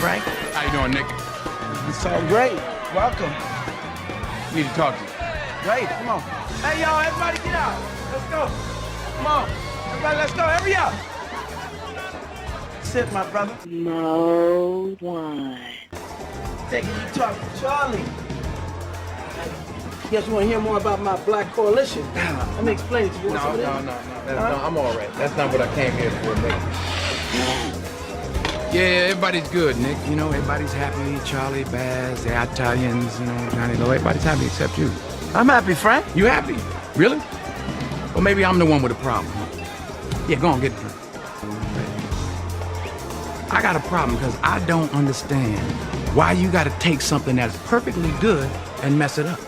Frank. How you doing, Nick? It's all great. Welcome. Need to talk to you. Great, come on. Hey, y'all, everybody get out. Let's go. Come on. Everybody, let's go. Hurry up. Sit, my brother. Mode 1. Taking you talk to Charlie. Guess you want to hear more about my black coalition? Let me explain it to you. No, I'm all right. That's not what I came here for, Nick. Yeah, everybody's good, Nick. You know, everybody's happy. Charlie, Baz, the Italians, you know, Johnny Lowe. Everybody's happy except you. I'm happy, Frank. You happy? Really? Or maybe I'm the one with a problem. Yeah, go on, get it. I got a problem because I don't understand why you got to take something that's perfectly good and mess it up.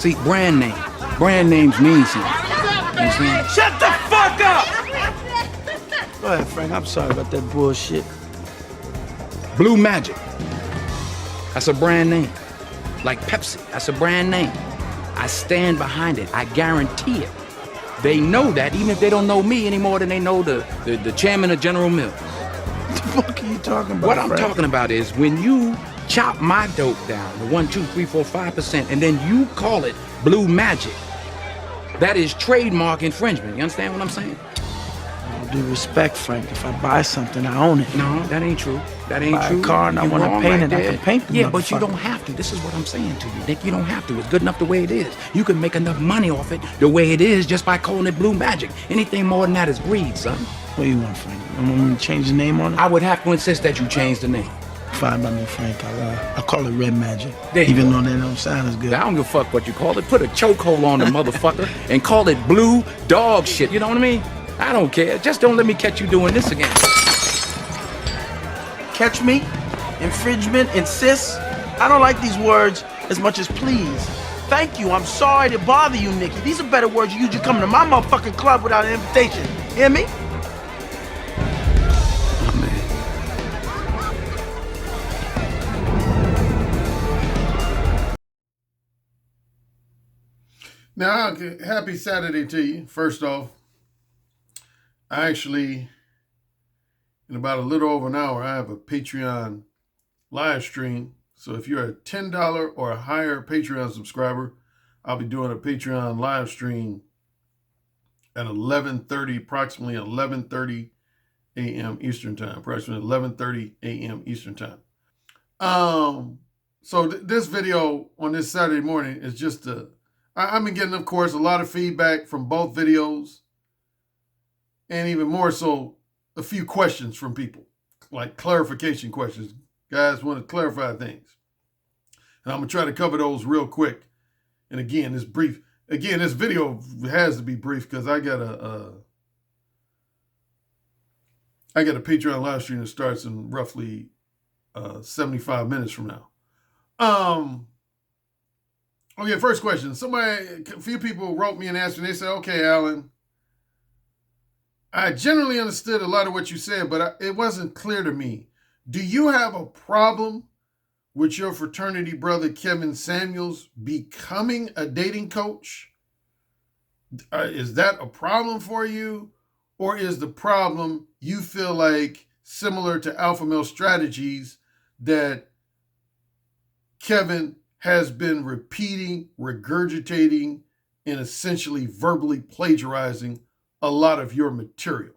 See, brand names mean something. You understand? Shut the fuck up! Go ahead, Frank. I'm sorry about that bullshit. Blue Magic. That's a brand name. Like Pepsi. That's a brand name. I stand behind it. I guarantee it. They know that, even if they don't know me any more than they know the chairman of General Mills. What the fuck are you talking about, What I'm Frank? talking about is when you chop my dope down to 1, 2, 3, 4, 5%, and then you call it Blue Magic, that is trademark infringement. You understand what I'm saying? All due respect, Frank. If I buy something, I own it. No, that ain't true. That ain't Buy true. a car and I You're want to wrong paint right it, I there. can paint the Yeah, but you motherfucker. don't have to. This is what I'm saying to you, Nick. You don't have to. It's good enough the way it is. You can make enough money off it the way it is just by calling it Blue Magic. Anything more than that is greed, son. What do you want, Frank? You want me to change the name on it? I would have to insist that you change the name. Fine by me, Frank. I'll call it Red Magic. There you Even go. though that don't sound as good. I don't give a fuck what you call it. Put a chokehold on the motherfucker and call it blue dog shit. You know what I mean? I don't care. Just don't let me catch you doing this again. Catch me? Infringement? Insist? I don't like these words as much as please. Thank you. I'm sorry to bother you, Nicky. These are better words you use. You coming to my motherfucking club without an invitation. Hear me? Oh, man. Now, happy Saturday to you. First off, I actually, in about a little over an hour, I have a Patreon live stream. So if you're a $10 or a higher Patreon subscriber, I'll be doing a Patreon live stream at 11:30, approximately 11:30 a.m. Eastern Time, approximately 11:30 a.m. Eastern Time. So this video on this Saturday morning is just I've been getting, of course, a lot of feedback from both videos, and even more so, a few questions from people, like clarification questions. Guys want to clarify things. And I'm going to try to cover those real quick. And again, this video has to be brief because I got a Patreon live stream that starts in roughly 75 minutes from now. Okay, first question. A few people wrote me and asked me, they said, okay, Alan, I generally understood a lot of what you said, but it wasn't clear to me. Do you have a problem with your fraternity brother, Kevin Samuels, becoming a dating coach? Is that a problem for you? Or is the problem you feel like similar to Alpha Male Strategies that Kevin has been repeating, regurgitating, and essentially verbally plagiarizing a lot of your material?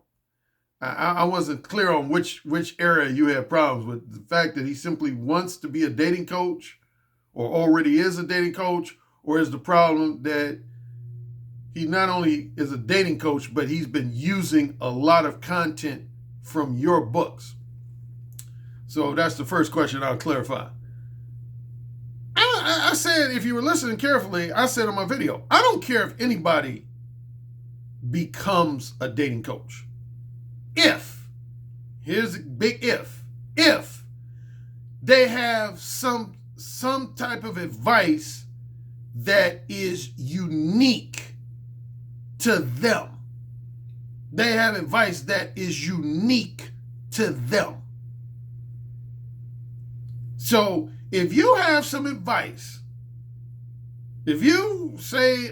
I wasn't clear on which area you have problems with. The fact that he simply wants to be a dating coach or already is a dating coach, or is the problem that he not only is a dating coach, but he's been using a lot of content from your books? So that's the first question I'll clarify. I said, if you were listening carefully, I said on my video, I don't care if anybody becomes a dating coach. Here's a big if they have some type of advice that is unique to them. They have advice that is unique to them. So if you have some advice, if you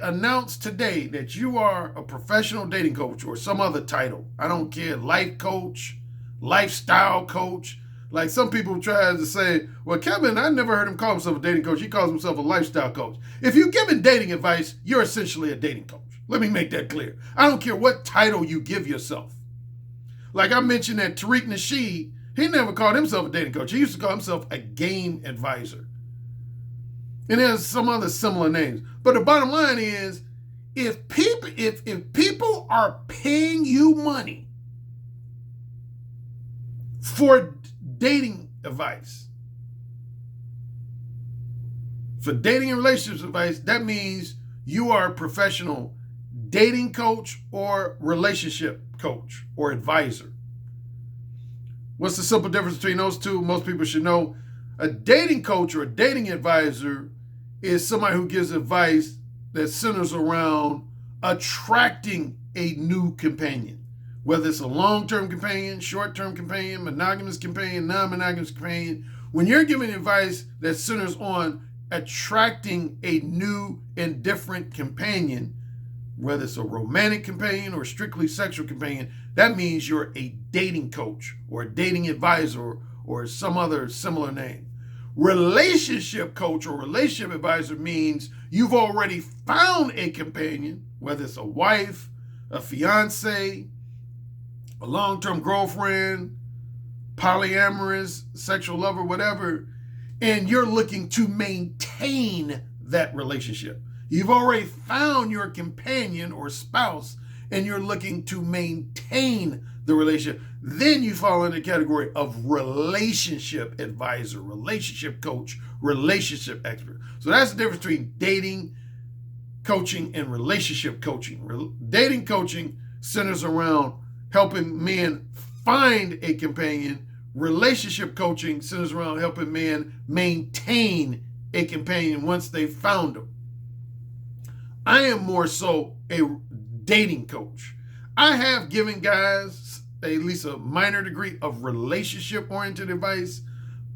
announce today that you are a professional dating coach or some other title, I don't care, life coach, lifestyle coach, Like some people try to say, well, Kevin, I never heard him call himself a dating coach. He calls himself a lifestyle coach. If you're giving dating advice, you're essentially a dating coach. Let me make that clear. I don't care what title you give yourself. Like I mentioned that Tariq Nasheed, he never called himself a dating coach. He used to call himself a game advisor. And there's some other similar names. But the bottom line is, if people are paying you money for dating advice, for dating and relationships advice, that means you are a professional dating coach or relationship coach or advisor. What's the simple difference between those two? Most people should know. A dating coach or a dating advisor is somebody who gives advice that centers around attracting a new companion, whether it's a long-term companion, short-term companion, monogamous companion, non-monogamous companion. When you're giving advice that centers on attracting a new and different companion, whether it's a romantic companion or strictly sexual companion, that means you're a dating coach or a dating advisor or some other similar name. Relationship coach or relationship advisor means you've already found a companion, whether it's a wife, a fiance, a long-term girlfriend, polyamorous, sexual lover, whatever, and you're looking to maintain that relationship. You've already found your companion or spouse and you're looking to maintain the relationship. Then you fall in the category of relationship advisor, relationship coach, relationship expert. So that's the difference between dating coaching and relationship coaching. Dating coaching centers around helping men find a companion. Relationship coaching centers around helping men maintain a companion once they've found them. I am more so a dating coach. I have given guys at least a minor degree of relationship-oriented advice,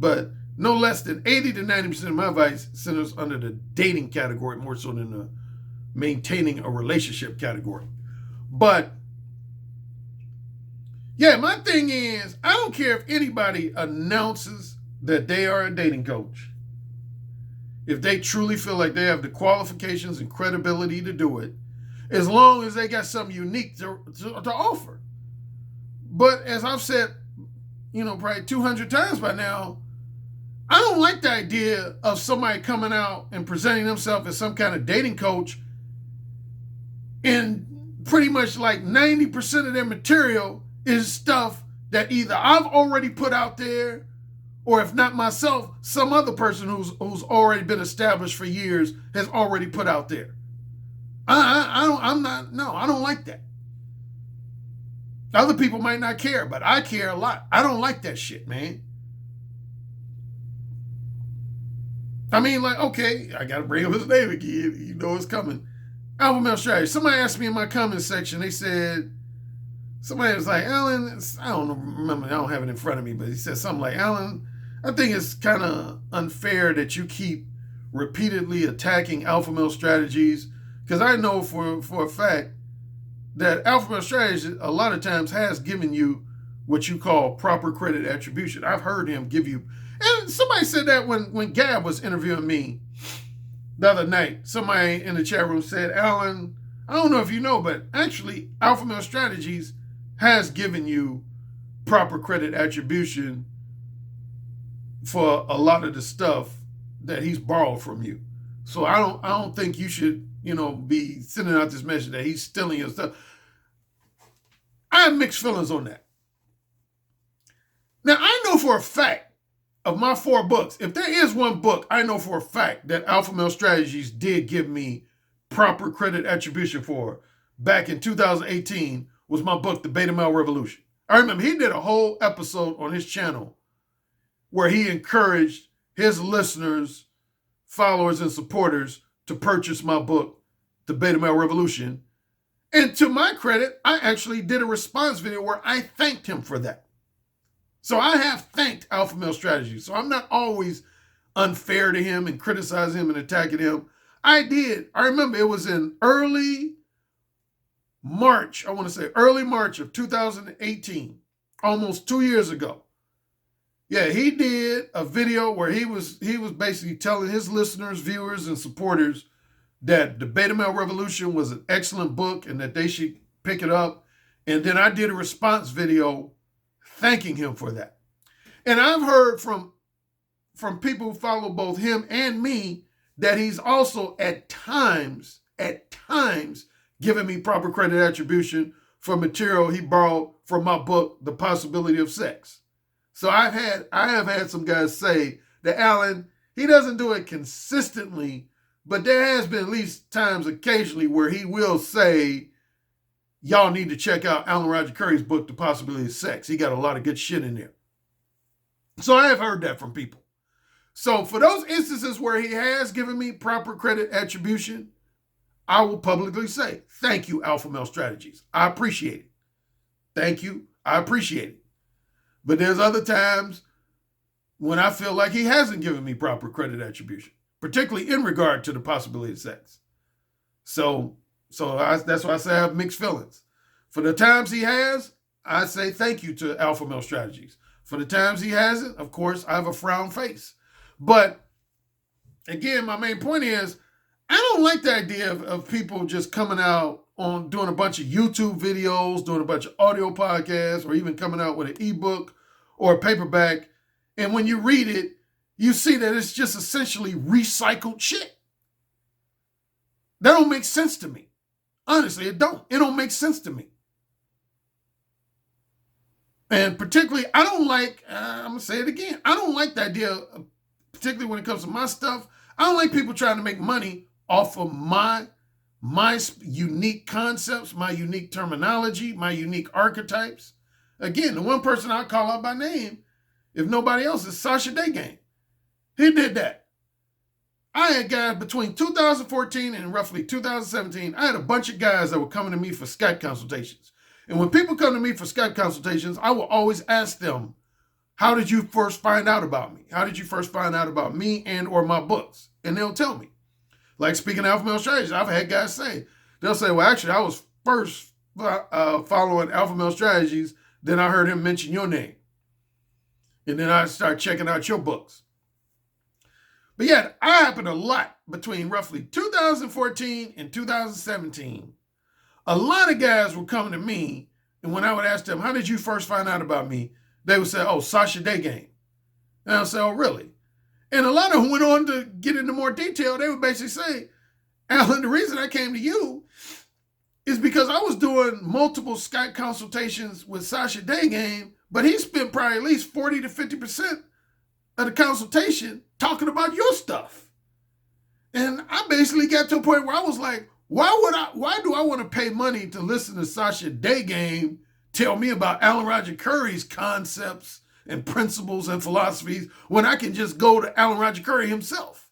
but no less than 80 to 90% of my advice centers under the dating category more so than the maintaining a relationship category. But yeah, my thing is, I don't care if anybody announces that they are a dating coach. If they truly feel like they have the qualifications and credibility to do it, as long as they got something unique to offer. But as I've said, probably 200 times by now, I don't like the idea of somebody coming out and presenting themselves as some kind of dating coach and pretty much like 90% of their material is stuff that either I've already put out there, or if not myself, some other person who's already been established for years has already put out there. I don't like that. Other people might not care, but I care a lot. I don't like that shit, man. I mean, like, okay, I got to bring up his name again. You know it's coming. Alpha Male Strategy. Somebody asked me in my comment section, they said, somebody was like, Alan, I don't remember, I don't have it in front of me, but he said something like, Alan, I think it's kind of unfair that you keep repeatedly attacking Alpha Male Strategies, because I know for a fact that Alpha Male Strategies a lot of times has given you what you call proper credit attribution. I've heard him give you, and somebody said that when Gab was interviewing me the other night. Somebody in the chat room said, Alan, I don't know if you know, but actually Alpha Male Strategies has given you proper credit attribution for a lot of the stuff that he's borrowed from you. So I don't think you should, be sending out this message that he's stealing your stuff. I have mixed feelings on that. Now, I know for a fact of my 4 books, if there is one book I know for a fact that Alpha Male Strategies did give me proper credit attribution for back in 2018 was my book, The Beta Male Revolution. I remember he did a whole episode on his channel where he encouraged his listeners, followers, and supporters to purchase my book, The Beta Male Revolution. And to my credit, I actually did a response video where I thanked him for that. So I have thanked Alpha Male Strategy. So I'm not always unfair to him and criticizing him and attacking him. I did. I remember it was in early March of 2018, almost 2 years ago. Yeah, he did a video where he was basically telling his listeners, viewers, and supporters that the Beta Male Revolution was an excellent book and that they should pick it up. And then I did a response video thanking him for that. And I've heard from people who follow both him and me that he's also at times giving me proper credit attribution for material he borrowed from my book, The Possibility of Sex. So I have had some guys say that Alan, he doesn't do it consistently, but there has been at least times occasionally where he will say, y'all need to check out Alan Roger Currie's book, The Possibility of Sex. He got a lot of good shit in there. So I have heard that from people. So for those instances where he has given me proper credit attribution, I will publicly say, thank you, Alpha Male Strategies. I appreciate it. Thank you. I appreciate it. But there's other times when I feel like he hasn't given me proper credit attribution, particularly in regard to The Possibility of Sex. So that's why I say I have mixed feelings. For the times he has, I say thank you to Alpha Male Strategies. For the times he hasn't, of course, I have a frown face. But again, my main point is, I don't like the idea of people just coming out on doing a bunch of YouTube videos, doing a bunch of audio podcasts, or even coming out with an ebook or a paperback. And when you read it, you see that it's just essentially recycled shit. That don't make sense to me. Honestly, it don't. It don't make sense to me. And particularly, I don't like, I'm going to say it again, I don't like the idea, particularly when it comes to my stuff, I don't like people trying to make money off of my unique concepts, my unique terminology, my unique archetypes. Again, the one person I call out by name, if nobody else, is Sasha Day. He did that. I had guys between 2014 and roughly 2017, I had a bunch of guys that were coming to me for Skype consultations. And when people come to me for Skype consultations, I will always ask them, how did you first find out about me? How did you first find out about me and or my books? And they'll tell me. Like speaking of Alpha Male Strategies, I've had guys say, they'll say, well, actually, I was first following Alpha Male Strategies, then I heard him mention your name. And then I started checking out your books. But yeah, I happened a lot between roughly 2014 and 2017. A lot of guys were coming to me, and when I would ask them, how did you first find out about me? They would say, oh, Sasha Day. And I would say, oh, really? And a lot of them went on to get into more detail. They would basically say, Alan, the reason I came to you is because I was doing multiple Skype consultations with Sasha Day, but he spent probably at least 40 to 50% of the consultation talking about your stuff. And I basically got to a point where I was like, why do I want to pay money to listen to Sasha Day tell me about Alan Roger Currie's concepts and principles and philosophies when I can just go to Alan Roger Currie himself?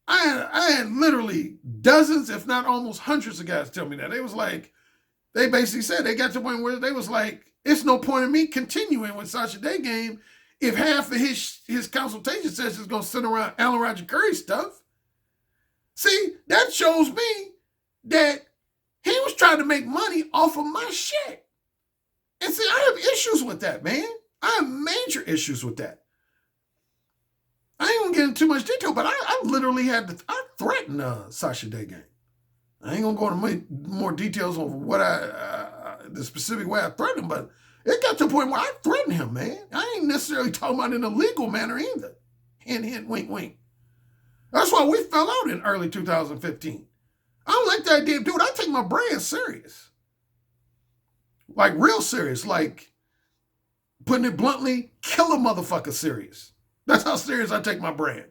I had literally dozens, if not almost hundreds of guys tell me that. They basically said they got to the point where they was like, it's no point in me continuing with Sasha Day if half of his consultation sessions is going to sit around Alan Roger Currie stuff. See, that shows me that he was trying to make money off of my shit. And see, I have issues with that, man. I have major issues with that. I ain't gonna get into too much detail, but I literally I threatened Sasha Day. I ain't gonna go into more details on what the specific way I threatened him, but it got to a point where I threatened him, man. I ain't necessarily talking about in a legal manner either. Hint, hint, wink, wink. That's why we fell out in early 2015. I don't like the idea, dude. I take my brand serious. Like real serious. Like, putting it bluntly, kill a motherfucker serious. That's how serious I take my brand.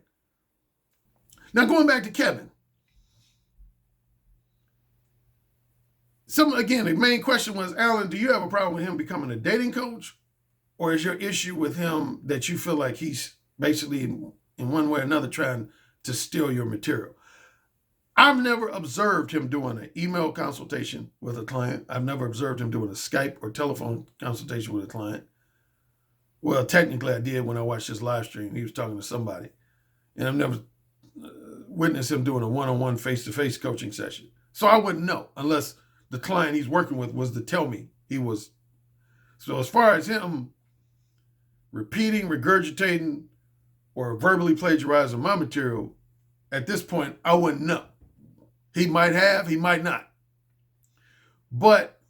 Now, going back to Kevin. Again, the main question was, Alan, do you have a problem with him becoming a dating coach? Or is your issue with him that you feel like he's basically in one way or another trying to steal your material? I've never observed him doing an email consultation with a client. I've never observed him doing a Skype or telephone consultation with a client. Well, technically I did when I watched his live stream. He was talking to somebody. And I've never witnessed him doing a one-on-one face-to-face coaching session. So I wouldn't know unless the client he's working with was to tell me he was. So as far as him repeating, regurgitating, or verbally plagiarizing my material, at this point, I wouldn't know. He might have, he might not. But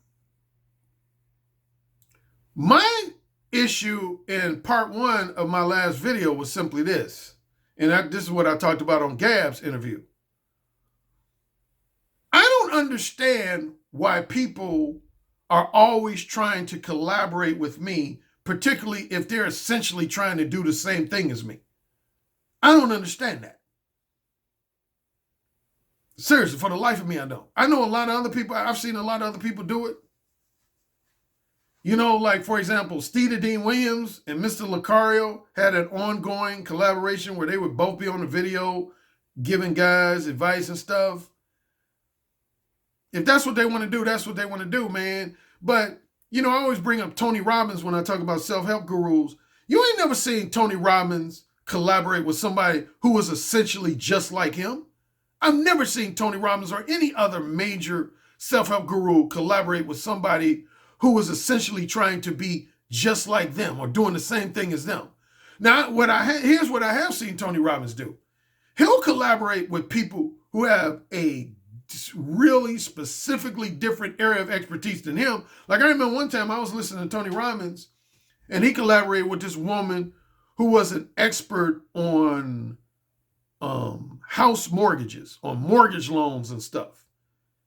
my issue in part 1 of my last video was simply this. And this is what I talked about on Gab's interview. I don't understand why people are always trying to collaborate with me, particularly if they're essentially trying to do the same thing as me. I don't understand that. Seriously, for the life of me, I don't. I know a lot of other people, I've seen a lot of other people do it. You know, like, for example, Steeda Dean Williams and Mr. Lucario had an ongoing collaboration where they would both be on the video giving guys advice and stuff. If that's what they want to do, that's what they want to do, man. But, you know, I always bring up Tony Robbins when I talk about self-help gurus. You ain't never seen Tony Robbins collaborate with somebody who was essentially just like him. I've never seen Tony Robbins or any other major self-help guru collaborate with somebody who was essentially trying to be just like them or doing the same thing as them. Now, here's what I have seen Tony Robbins do. He'll collaborate with people who have a really specifically different area of expertise than him. Like, I remember one time I was listening to Tony Robbins, and he collaborated with this woman who was an expert on house mortgages, on mortgage loans and stuff.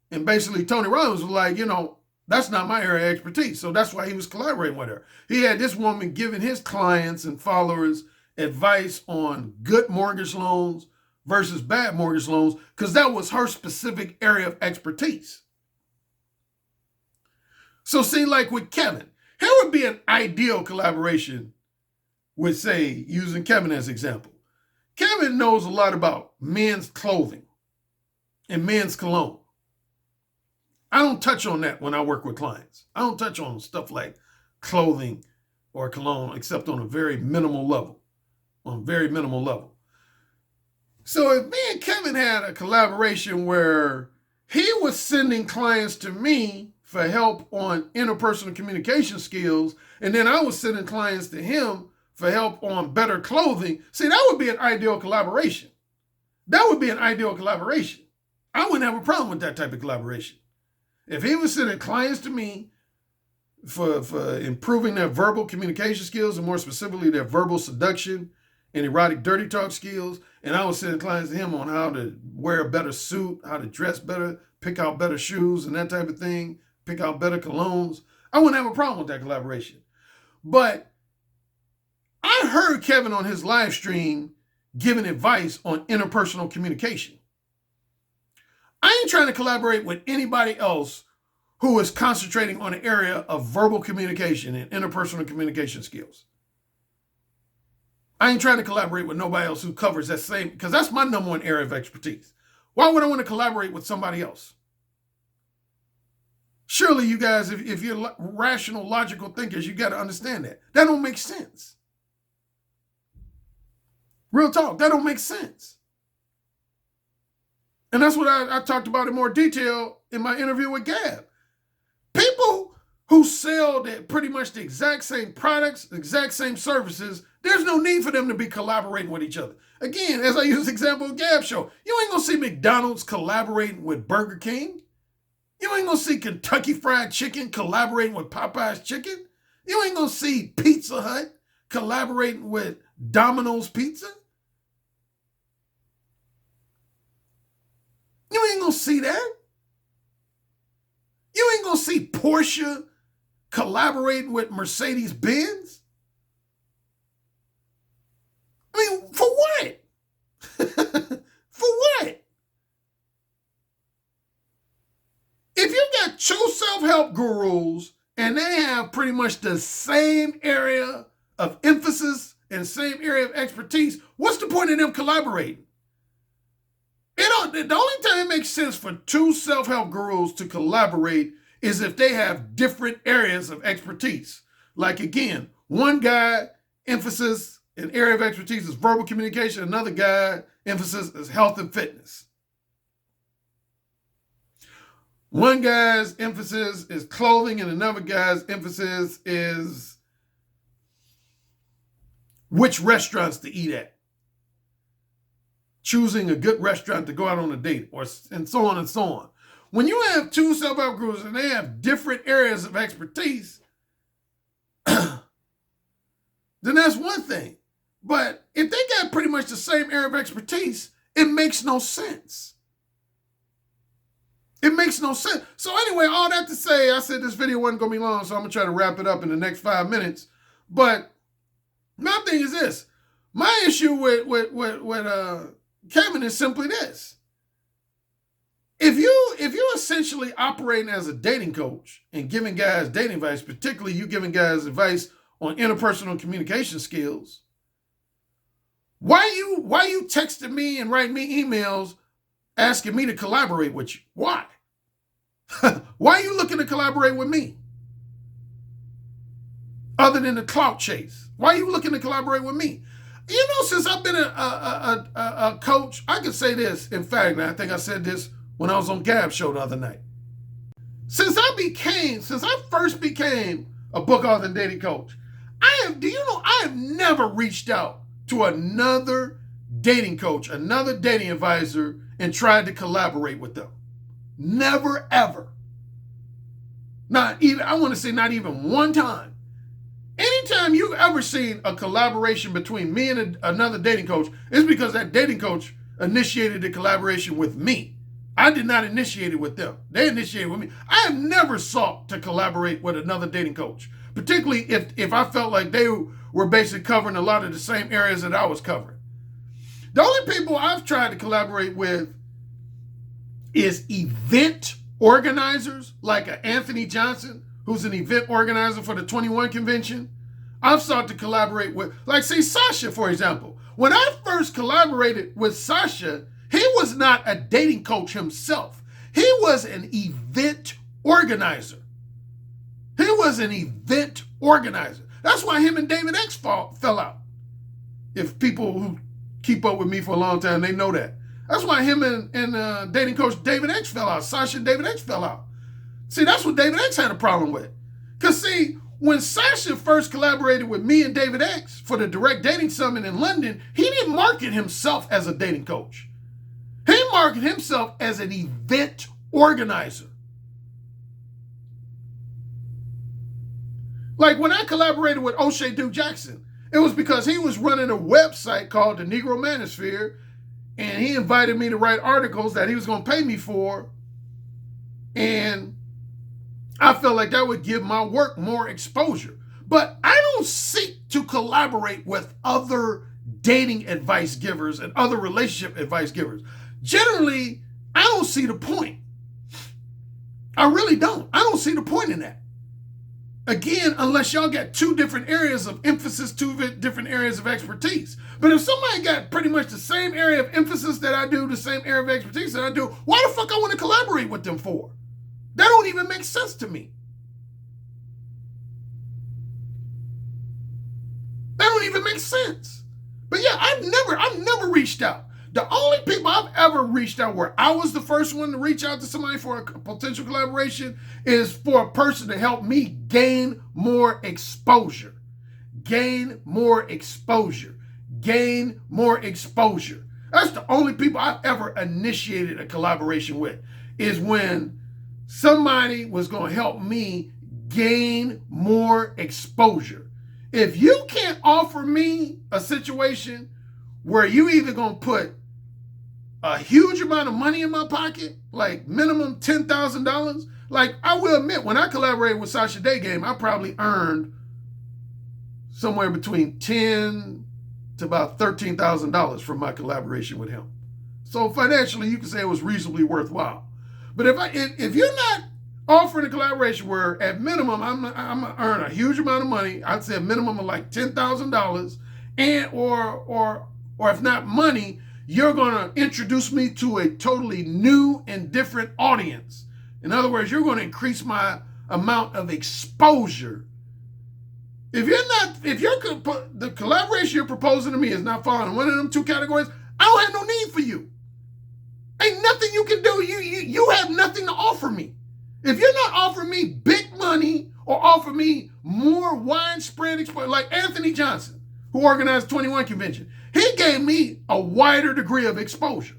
And basically Tony Robbins was like, you know, that's not my area of expertise. So that's why he was collaborating with her. He had this woman giving his clients and followers advice on good mortgage loans versus bad mortgage loans, because that was her specific area of expertise. So see, like with Kevin, here would be an ideal collaboration with, say, using Kevin as example. Kevin knows a lot about men's clothing and men's cologne. I don't touch on that when I work with clients. I don't touch on stuff like clothing or cologne except on a very minimal level. On a very minimal level. So if me and Kevin had a collaboration where he was sending clients to me for help on interpersonal communication skills, and then I was sending clients to him for help on better clothing, see, that would be an ideal collaboration. That would be an ideal collaboration. I wouldn't have a problem with that type of collaboration. If he was sending clients to me for improving their verbal communication skills, and more specifically their verbal seduction and erotic dirty talk skills, and I was sending clients to him on how to wear a better suit, how to dress better, pick out better shoes and that type of thing, pick out better colognes, I wouldn't have a problem with that collaboration. But I heard Kevin on his live stream giving advice on interpersonal communication. I ain't trying to collaborate with anybody else who is concentrating on an area of verbal communication and interpersonal communication skills. I ain't trying to collaborate with nobody else who covers that same, because that's my number one area of expertise. Why would I want to collaborate with somebody else? Surely you guys, if you're rational, logical thinkers, you got to understand that. That don't make sense. Real talk, that don't make sense. And that's what I talked about in more detail in my interview with Gab. People who sell pretty much the exact same products, the exact same services, there's no need for them to be collaborating with each other. Again, as I use the example of Gab show, you ain't gonna see McDonald's collaborating with Burger King. You ain't gonna see Kentucky Fried Chicken collaborating with Popeye's Chicken. You ain't gonna see Pizza Hut collaborating with Domino's Pizza. You ain't gonna see that. You ain't gonna see Porsche collaborating with Mercedes-Benz. I mean, for what? For what? If you got two self-help gurus and they have pretty much the same area of emphasis and same area of expertise, what's the point of them collaborating? The only time it makes sense for two self-help gurus to collaborate is if they have different areas of expertise. Like, again, one guy emphasis and area of expertise is verbal communication. Another guy emphasis is health and fitness. One guy's emphasis is clothing and another guy's emphasis is which restaurants to eat at, choosing a good restaurant to go out on a date, and so on and so on. When you have two self-help gurus and they have different areas of expertise, then that's one thing. But if they got pretty much the same area of expertise, it makes no sense. It makes no sense. So anyway, all that to say, I said this video wasn't going to be long, so I'm going to try to wrap it up in the next 5 minutes. But my thing is this. My issue with Kevin is simply this. If you essentially operating as a dating coach and giving guys dating advice, particularly you giving guys advice on interpersonal communication skills, why you texting me and writing me emails asking me to collaborate with you? Why? Why are you looking to collaborate with me? Other than the clout chase. Why are you looking to collaborate with me? You know, since I've been a coach, I can say this. In fact, I think I said this when I was on Gab's show the other night. Since I first became a book author and dating coach, I have never reached out to another dating coach, another dating advisor, and tried to collaborate with them. Never, ever. Not even one time. Anytime you've ever seen a collaboration between me and another dating coach, it's because that dating coach initiated the collaboration with me. I did not initiate it with them. They initiated with me. I have never sought to collaborate with another dating coach, particularly if I felt like they were basically covering a lot of the same areas that I was covering. The only people I've tried to collaborate with is event organizers, like Anthony Johnson, who's an event organizer for the 21 convention. I've sought to collaborate with, Sasha, for example. When I first collaborated with Sasha, he was not a dating coach himself. He was an event organizer. He was an event organizer. That's why him and David X fell out. If people who keep up with me for a long time, they know that. That's why him and dating coach David X fell out. Sasha and David X fell out. See, that's what David X had a problem with. Because, see, when Sasha first collaborated with me and David X for the Direct Dating Summit in London, he didn't market himself as a dating coach. He marketed himself as an event organizer. Like when I collaborated with O'Shea Duke Jackson, it was because he was running a website called the Negro Manosphere, and he invited me to write articles that he was going to pay me for, and I felt like that would give my work more exposure. But I don't seek to collaborate with other dating advice givers and other relationship advice givers. Generally, I don't see the point. I really don't. I don't see the point in that. Again, unless y'all got two different areas of emphasis, two different areas of expertise. But if somebody got pretty much the same area of emphasis that I do, the same area of expertise that I do, why the fuck I want to collaborate with them for? That don't even make sense to me. That don't even make sense. But yeah, I've never reached out. The only people I've ever reached out where I was the first one to reach out to somebody for a potential collaboration is for a person to help me gain more exposure. Gain more exposure. Gain more exposure. That's the only people I've ever initiated a collaboration with, is when somebody was going to help me gain more exposure. If you can't offer me a situation where you either going to put a huge amount of money in my pocket, like minimum $10,000, like I will admit, when I collaborated with Sasha Daygame, I probably earned somewhere between $10,000 to about $13,000 from my collaboration with him. So financially, you can say it was reasonably worthwhile. But if you're not offering a collaboration where at minimum I'm gonna earn a huge amount of money, I'd say a minimum of like $10,000, and or if not money, you're gonna introduce me to a totally new and different audience. In other words, you're gonna increase my amount of exposure. If the collaboration you're proposing to me is not falling in one of them two categories, I don't have no need for you. Ain't nothing you can do. You have nothing to offer me. If you're not offering me big money or offer me more widespread exposure, like Anthony Johnson, who organized 21 convention. He gave me a wider degree of exposure.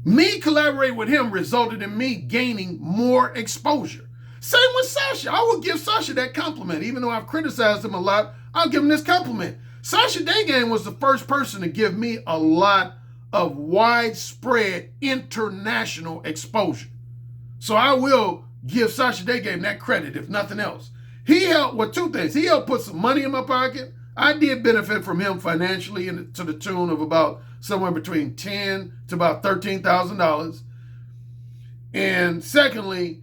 Me collaborating with him resulted in me gaining more exposure. Same with Sasha. I will give Sasha that compliment. Even though I've criticized him a lot, I'll give him this compliment. Sasha Daygame was the first person to give me a lot of widespread international exposure. So I will give Sasha Daygame that credit, if nothing else. He helped with two things. He helped put some money in my pocket. I did benefit from him financially to the tune of about somewhere between $10,000 to about $13,000. And secondly,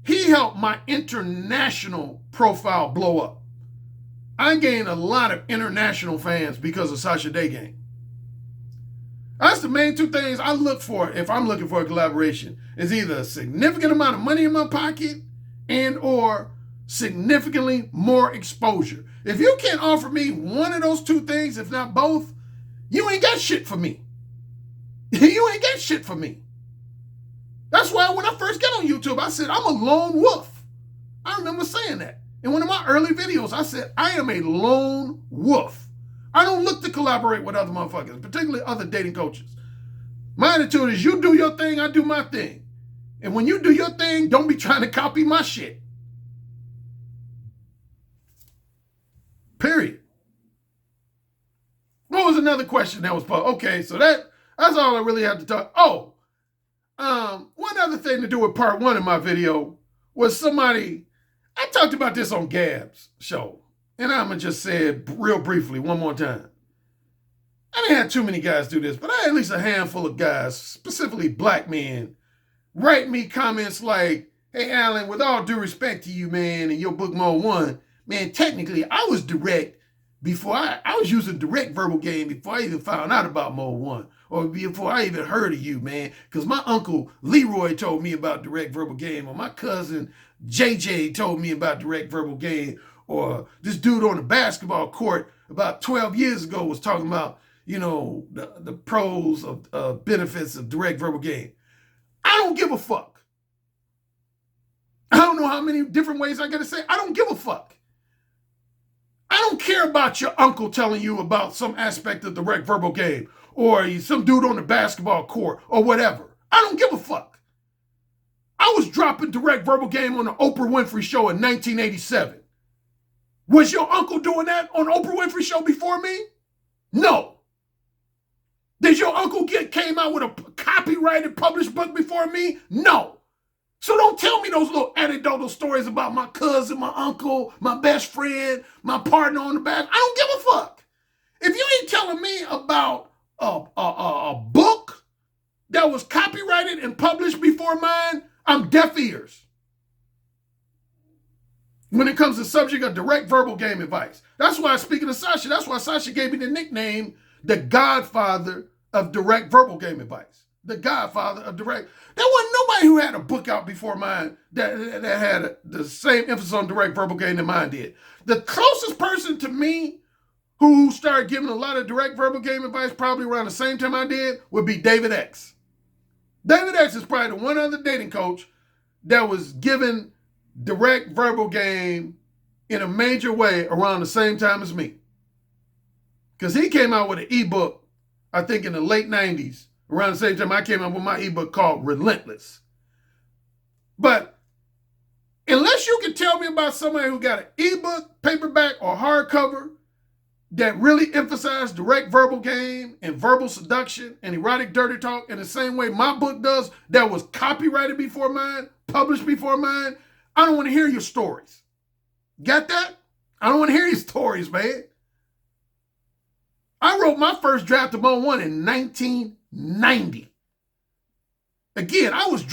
he helped my international profile blow up. I gained a lot of international fans because of Sasha Daygame. That's the main two things I look for if I'm looking for a collaboration. Is either a significant amount of money in my pocket and or significantly more exposure. If you can't offer me one of those two things, if not both, you ain't got shit for me. You ain't got shit for me. That's why when I first got on YouTube, I said, I'm a lone wolf. I remember saying that. In one of my early videos, I said, I am a lone wolf. I don't look to collaborate with other motherfuckers, particularly other dating coaches. My attitude is you do your thing, I do my thing. And when you do your thing, don't be trying to copy my shit. Period. What was another question that was posed? Okay, so that's all I really have to talk. Oh, one other thing to do with part one of my video was somebody, I talked about this on Gab's show, and I'm going to just say it real briefly one more time. I didn't have too many guys do this, but I had at least a handful of guys, specifically black men, write me comments like, hey, Alan, with all due respect to you, man, and your book Mode 1, man, technically, I was direct before I was using direct verbal game before I even found out about Mode 1 or before I even heard of you, man, because my uncle Leroy told me about direct verbal game, or my cousin JJ told me about direct verbal game, or this dude on the basketball court about 12 years ago was talking about, you know, the pros of benefits of direct verbal game. I don't give a fuck. I don't know how many different ways I got to say, I don't give a fuck. I don't care about your uncle telling you about some aspect of direct verbal game or some dude on the basketball court or whatever. I don't give a fuck. I was dropping direct verbal game on the Oprah Winfrey Show in 1987. Was your uncle doing that on the Oprah Winfrey Show before me? No. Did your uncle came out with a copyrighted published book before me? No. So don't tell me those little anecdotal stories about my cousin, my uncle, my best friend, my partner on the back. I don't give a fuck. If you ain't telling me about a book that was copyrighted and published before mine, I'm deaf ears. When it comes to the subject of direct verbal game advice. That's why, speaking of Sasha, that's why Sasha gave me the nickname, the Godfather of direct verbal game advice. The Godfather of direct. There wasn't nobody who had a book out before mine that had the same emphasis on direct verbal game that mine did. The closest person to me who started giving a lot of direct verbal game advice probably around the same time I did would be David X. David X is probably the one other dating coach that was giving direct verbal game in a major way around the same time as me. Because he came out with an ebook, I think in the late 90s, around the same time I came out with my ebook called Relentless. But unless you can tell me about somebody who got an ebook, paperback, or hardcover that really emphasized direct verbal game and verbal seduction and erotic dirty talk in the same way my book does, that was copyrighted before mine, published before mine, I don't want to hear your stories. Got that? I don't want to hear your stories, man. I wrote my first draft of Mode 1 in 1990. Again, I was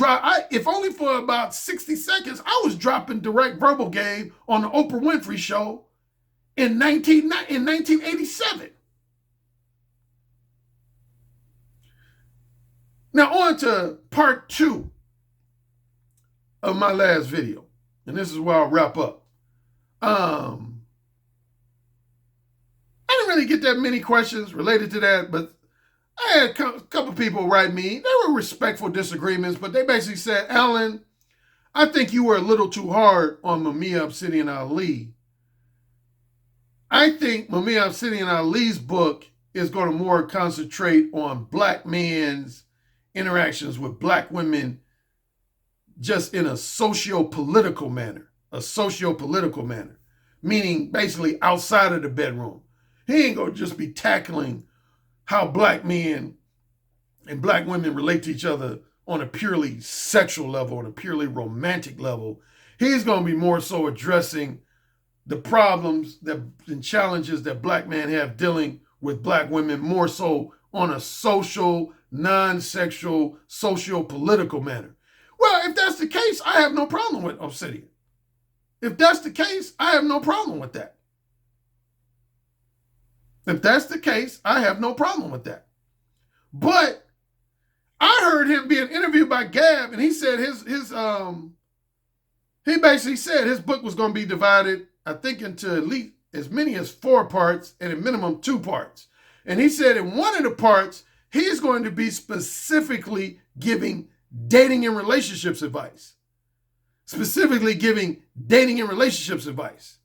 if only for about 60 seconds, I was dropping direct verbal game on the Oprah Winfrey Show in 1987. Now on to part 2 of my last video. And this is where I'll wrap up. I didn't really get that many questions related to that, but I had a couple people write me. They were respectful disagreements, but they basically said, Alan, I think you were a little too hard on Mamiya Obsidian Ali. I think Mumia Obsidian Ali's book is going to more concentrate on black men's interactions with black women just in a socio-political manner. A socio-political manner. Meaning basically outside of the bedroom. He ain't going to just be tackling how black men and black women relate to each other on a purely sexual level, on a purely romantic level. He's going to be more so addressing the problems and challenges that black men have dealing with black women, more so on a social, non-sexual, socio-political manner. Well, if that's the case, I have no problem with Obsidian. If that's the case, I have no problem with that. If that's the case, I have no problem with that. But I heard him being interviewed by Gab, and he said he basically said his book was going to be divided, I think, into at least as many as 4 parts and at minimum 2 parts. And he said in one of the parts, he's going to be specifically giving dating and relationships advice. Specifically giving dating and relationships advice.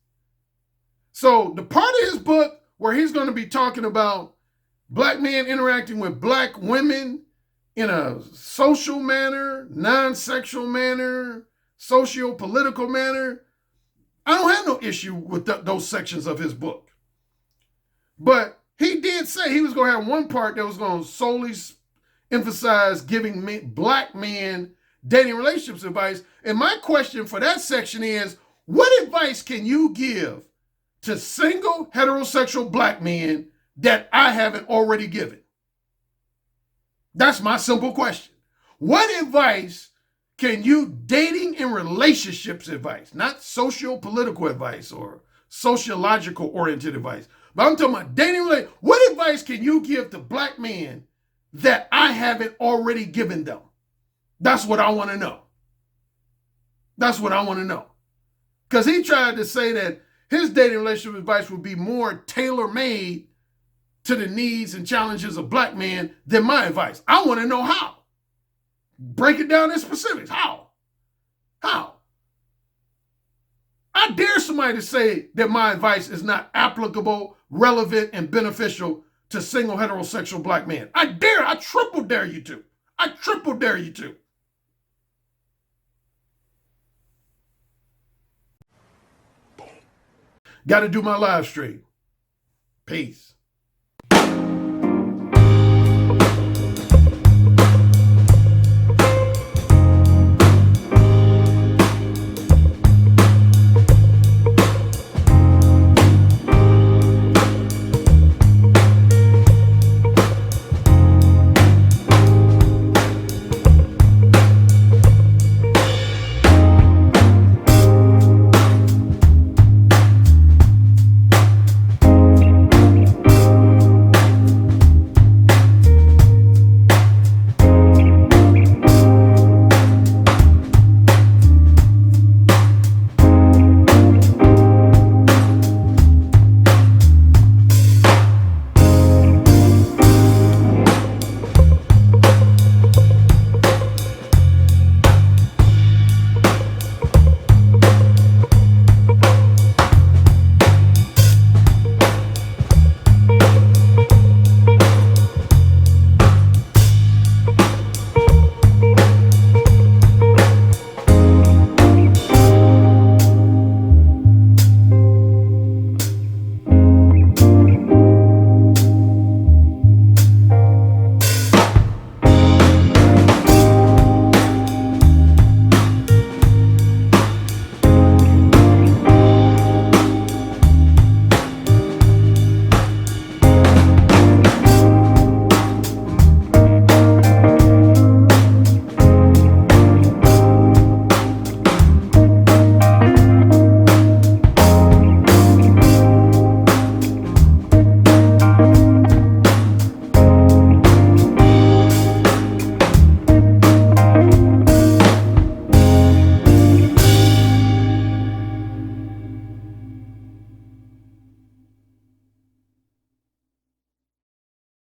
So the part of his book where he's going to be talking about black men interacting with black women in a social manner, non-sexual manner, socio-political manner, I don't have no issue with those sections of his book. But he did say he was going to have one part that was going to solely emphasize giving black men dating relationships advice. And my question for that section is, what advice can you give to single heterosexual black men that I haven't already given? That's my simple question. What advice can you, dating and relationships advice, not socio-political advice or sociological oriented advice, but I'm talking about dating related, what advice can you give to black men that I haven't already given them? That's what I want to know. That's what I want to know. Because he tried to say that his dating relationship advice would be more tailor-made to the needs and challenges of black men than my advice. I want to know how. Break it down in specifics. How? How? I dare somebody to say that my advice is not applicable, relevant, and beneficial to single heterosexual black men. I triple dare you to. I triple dare you to. Got to do my live stream. Peace.